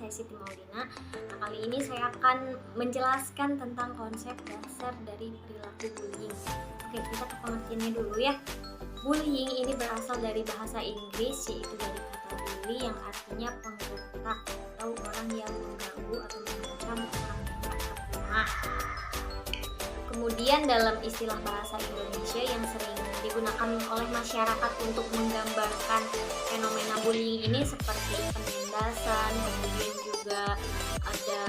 saya Siti Maulina. Nah, kali ini saya akan menjelaskan tentang konsep dasar dari perilaku bullying. Oke, kita ke pengertiannya dulu ya. Bullying ini berasal dari bahasa Inggris, yaitu dari kata bully yang artinya penggertak atau orang yang mengganggu atau mengancam orang yang tak lemah. Kemudian dalam istilah bahasa Indonesia yang sering digunakan oleh masyarakat untuk menggambarkan fenomena bullying ini seperti penindasan, kemudian juga ada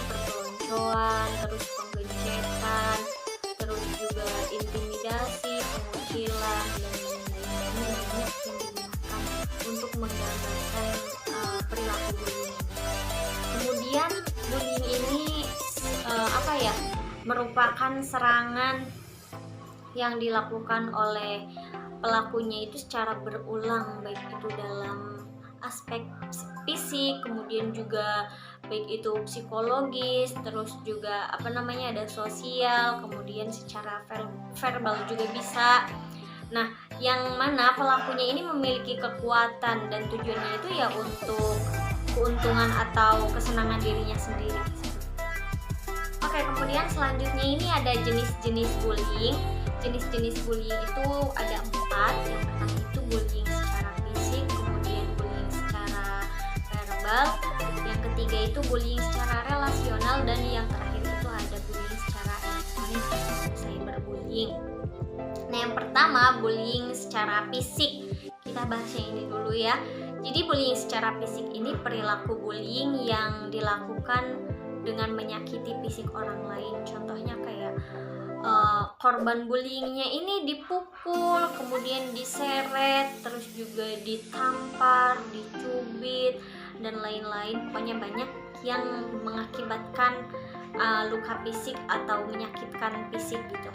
perpeloncoan, terus penggencetan, terus juga intimidasi, pengucilan, dan lain-lainnya banyak yang digunakan untuk menggambarkan perilaku bullying. Kemudian bullying ini merupakan serangan yang dilakukan oleh pelakunya itu secara berulang, baik itu dalam aspek fisik, kemudian juga baik itu psikologis, terus juga ada sosial, kemudian secara verbal juga bisa. Nah, yang mana pelakunya ini memiliki kekuatan dan tujuannya itu ya untuk keuntungan atau kesenangan dirinya sendiri. Oke, kemudian selanjutnya ini ada jenis-jenis bullying. Jenis-jenis bullying itu ada 4. Yang pertama itu bullying secara fisik, kemudian bullying secara verbal, yang ketiga itu bullying secara relasional, dan yang terakhir itu ada bullying secara elektronik atau cyberbullying. Nah, yang pertama bullying secara fisik. Kita bahas yang ini dulu ya. Jadi bullying secara fisik ini perilaku bullying yang dilakukan dengan menyakiti fisik orang lain. Contohnya kayak korban bullyingnya ini dipukul, kemudian diseret, terus juga ditampar, dicubit, dan lain-lain. Pokoknya banyak yang mengakibatkan luka fisik atau menyakitkan fisik gitu.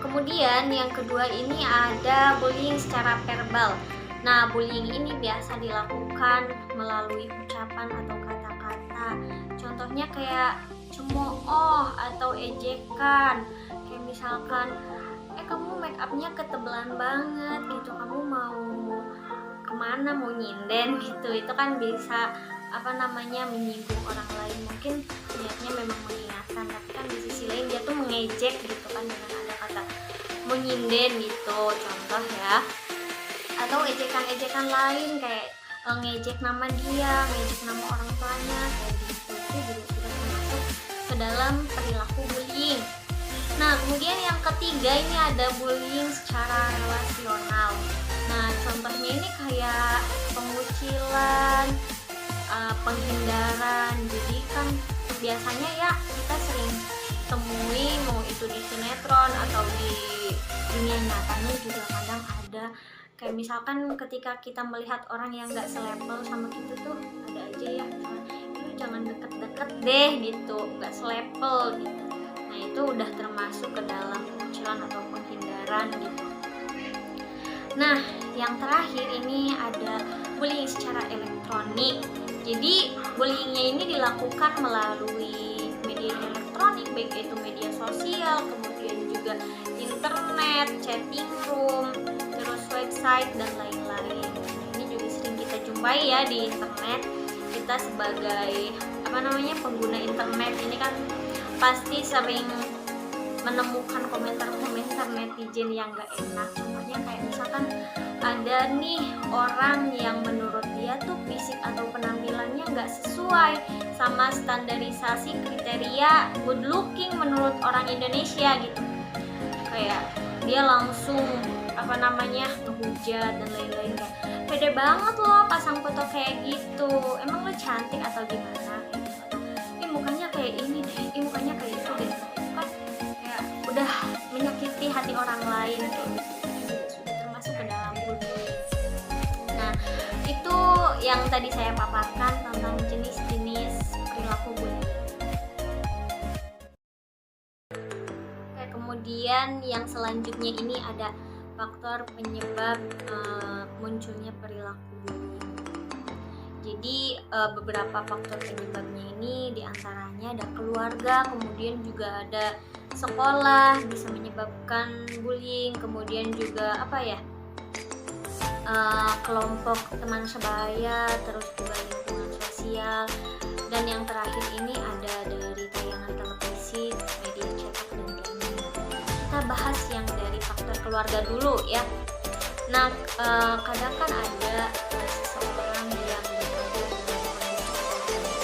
Kemudian yang kedua ini ada bullying secara verbal. Nah, bullying ini biasa dilakukan melalui ucapan atau kata-kata. Contohnya kayak cemooh atau ejekan. Kayak misalkan, kamu make upnya ketebelan banget gitu. Kamu mau kemana, mau nyinden gitu. Itu kan bisa menyinggung orang lain. Mungkin niatnya memang mengingatkan, tapi kan di sisi lain dia tuh mengejek gitu kan dengan ada kata mau nyinden gitu. Contoh ya. Atau ejekan-ejekan lain kayak ngejek nama dia, ngejek nama orang tuanya, kayak gitu. Itu juga sudah termasuk ke dalam perilaku bullying. Nah, kemudian yang ketiga ini ada bullying secara relasional. Nah, contohnya ini kayak pengucilan, penghindaran. Jadi kan biasanya ya kita sering temui, mau itu di sinetron atau di dunia nyatanya juga kadang ada. Kayak misalkan ketika kita melihat orang yang gak selevel sama kita tuh ada aja ya, itu jangan deket-deket deh gitu, gak selevel gitu. Nah, itu udah termasuk ke dalam pengucilan atau penghindaran gitu. Nah, yang terakhir ini ada bullying secara elektronik. Jadi bullyingnya ini dilakukan melalui media elektronik, baik itu media sosial, kemudian juga internet, chatting room, terus website, dan lain-lain. Ini juga sering kita jumpai ya di internet. Kita sebagai pengguna internet ini kan pasti sering menemukan komentar-komentar netizen yang gak enak. Contohnya kayak misalkan ada nih orang yang menurut dia tuh fisik atau penampilannya gak sesuai sama standarisasi kriteria good looking menurut orang Indonesia gitu. Kayak dia langsung ngehujat dan lain-lain, kayak pede banget loh pasang foto kayak gitu, emang lo cantik atau gimana gitu. Mukanya kayak ini deh, mukanya kayak itu deh. Kan kayak udah menyakiti hati orang lain gitu. Sudah termasuk ke dalam bullying. Nah, itu yang tadi saya paparkan tentang jenis-jenis perilaku bullying. Kemudian yang selanjutnya ini ada faktor penyebab munculnya perilaku bullying. Jadi beberapa faktor penyebabnya ini diantaranya ada keluarga, kemudian juga ada sekolah bisa menyebabkan bullying, kemudian juga kelompok teman sebaya, terus juga lingkungan sosial, dan yang terakhir ini ada dari tayangan televisi, media cetak, dan lain-lain. Kita bahas yang dari faktor keluarga dulu ya. Nah, kadang kan ada seseorang yang berada dalam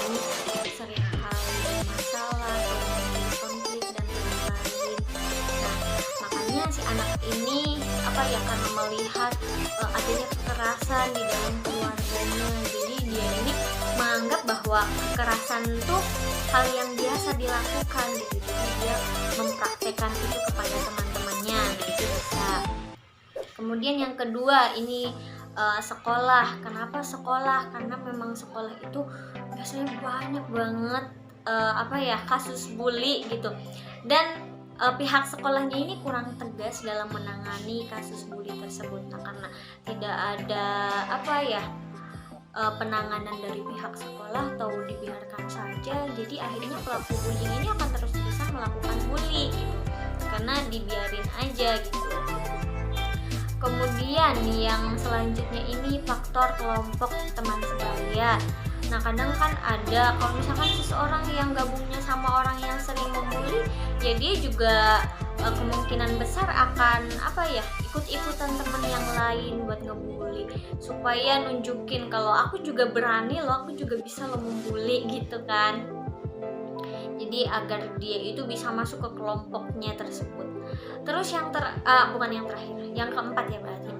kondisi ini seringkali masalah, konflik, dan lain-lain. Nah, makanya si anak ini karena melihat adanya kekerasan di dalam keluarganya, jadi dia ini menganggap bahwa kekerasan itu hal yang biasa dilakukan gitu. Jadi dia mempraktekkan itu kepada teman-temannya. Nah, itu bisa. Kemudian yang kedua ini sekolah. Kenapa sekolah? Karena memang sekolah itu biasanya banyak banget kasus bully gitu. Dan pihak sekolahnya ini kurang tegas dalam menangani kasus bully tersebut. Nah, karena tidak ada penanganan dari pihak sekolah atau dibiarkan saja, jadi akhirnya pelaku bullying ini akan terus-terusan melakukan bully gitu, karena dibiarin aja gitu. Kemudian yang selanjutnya ini faktor kelompok teman sebaya. Nah, kadang kan ada kalau misalkan seseorang yang gabungnya sama orang yang sering membuli, ya dia juga kemungkinan besar akan ikut-ikutan teman yang lain buat ngebully, supaya nunjukin kalau aku juga berani loh, aku juga bisa lo membuli gitu kan. Jadi agar dia itu bisa masuk ke kelompoknya tersebut. Terus yang keempat ya berarti.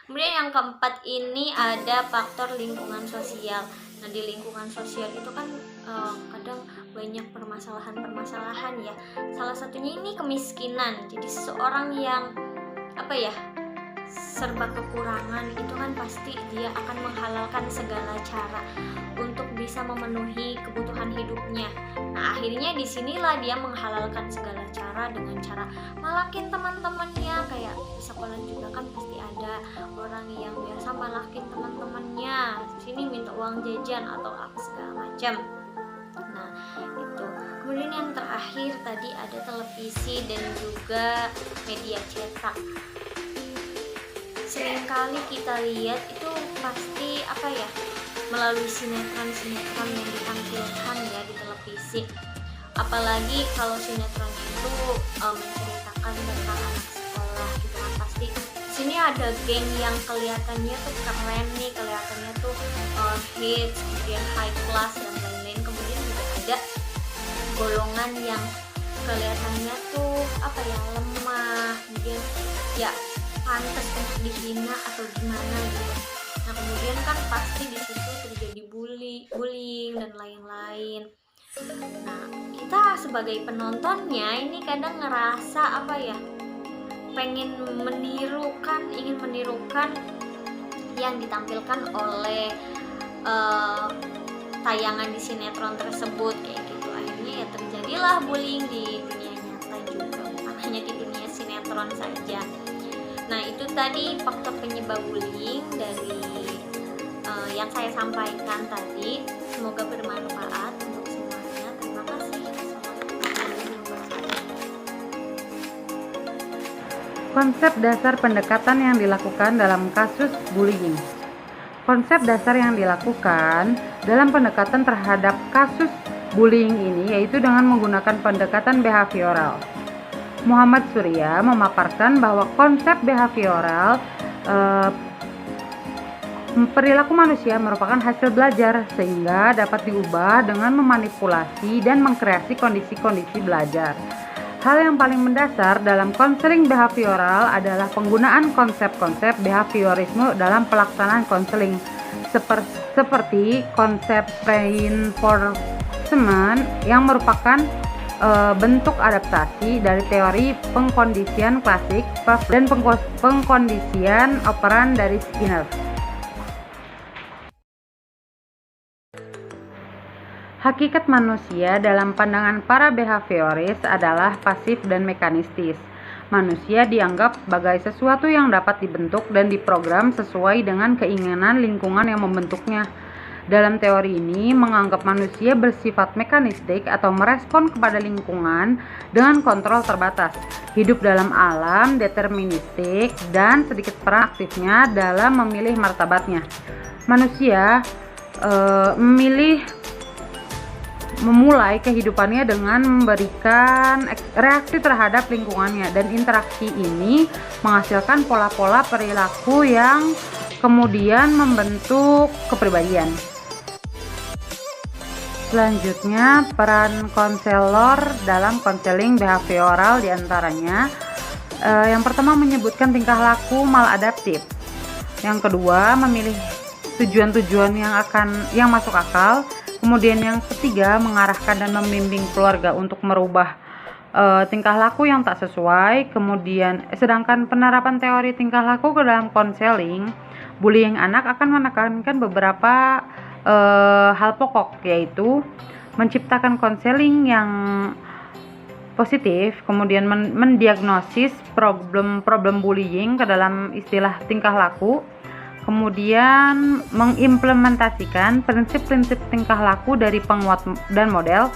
Kemudian yang keempat ini ada faktor lingkungan sosial. Nah, di lingkungan sosial itu kan kadang banyak permasalahan ya. Salah satunya ini kemiskinan. Jadi seseorang yang serba kekurangan itu kan pasti dia akan menghalalkan segala cara untuk bisa memenuhi kebutuhan hidupnya. Nah, akhirnya disinilah dia menghalalkan segala cara dengan cara malakin teman-temannya. Kayak di sekolah juga kan pasti ada orang yang biasa malakin teman-temannya, sini minta uang jajan atau apa segala macam. Nah, itu. Kemudian yang terakhir tadi ada televisi dan juga media cetak. Seringkali kita lihat itu pasti melalui sinetron yang ditampilkan ya di televisi. Apalagi kalau sinetron itu menceritakan tentang anak sekolah gitu kan, pasti sini ada geng yang kelihatannya tuh keren nih, kelihatannya tuh hits, kemudian high class dan lain-lain. Kemudian juga ada golongan yang kelihatannya tuh lemah, kemudian ya pantas untuk dihina atau gimana gitu. Nah, kemudian kan pasti di situ terjadi bullying dan lain-lain. Nah, kita sebagai penontonnya ini kadang ngerasa ingin menirukan yang ditampilkan oleh tayangan di sinetron tersebut kayak gitu. Akhirnya ya terjadilah bullying di dunia nyata juga, bukan hanya di dunia sinetron saja. Nah, itu tadi faktor penyebab bullying dari yang saya sampaikan tadi. Semoga bermanfaat untuk semuanya. Terima kasih. Konsep dasar pendekatan yang dilakukan dalam kasus bullying. Konsep dasar yang dilakukan dalam pendekatan terhadap kasus bullying ini yaitu dengan menggunakan pendekatan behavioral. Muhammad Surya memaparkan bahwa konsep behavioral perilaku manusia merupakan hasil belajar sehingga dapat diubah dengan memanipulasi dan mengkreasi kondisi-kondisi belajar. Hal yang paling mendasar dalam konseling behavioral adalah penggunaan konsep-konsep behaviorisme dalam pelaksanaan konseling seperti konsep reinforcement yang merupakan bentuk adaptasi dari teori pengkondisian klasik dan pengkondisian operan dari Skinner. Hakikat manusia dalam pandangan para behavioris adalah pasif dan mekanistis. Manusia dianggap sebagai sesuatu yang dapat dibentuk dan diprogram sesuai dengan keinginan lingkungan yang membentuknya. Dalam teori ini menganggap manusia bersifat mekanistik atau merespon kepada lingkungan dengan kontrol terbatas, hidup dalam alam deterministik, dan sedikit peran aktifnya dalam memilih martabatnya. Manusia memilih memulai kehidupannya dengan memberikan reaksi terhadap lingkungannya, dan interaksi ini menghasilkan pola-pola perilaku yang kemudian membentuk kepribadian. Selanjutnya, peran konselor dalam konseling behavioral diantaranya yang pertama menyebutkan tingkah laku maladaptif, yang kedua memilih tujuan-tujuan yang masuk akal, kemudian yang ketiga mengarahkan dan membimbing keluarga untuk merubah tingkah laku yang tak sesuai. Kemudian sedangkan penerapan teori tingkah laku ke dalam konseling bullying anak akan menekankan beberapa hal pokok, yaitu menciptakan konseling yang positif, kemudian mendiagnosis problem bullying ke dalam istilah tingkah laku, kemudian mengimplementasikan prinsip-prinsip tingkah laku dari penguat dan model.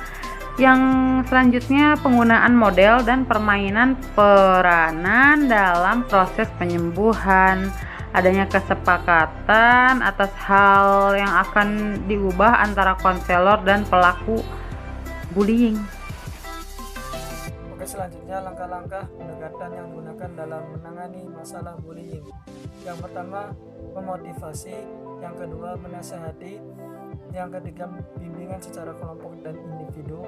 Yang selanjutnya penggunaan model dan permainan peranan dalam proses penyembuhan, adanya kesepakatan atas hal yang akan diubah antara konselor dan pelaku bullying. Oke, selanjutnya langkah-langkah pendekatan yang digunakan dalam menangani masalah bullying. Yang pertama, memotivasi, yang kedua menasehati, yang ketiga bimbingan secara kelompok dan individu,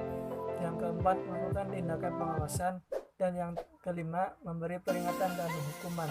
yang keempat melakukan tindakan pengawasan, dan yang kelima memberi peringatan dan hukuman.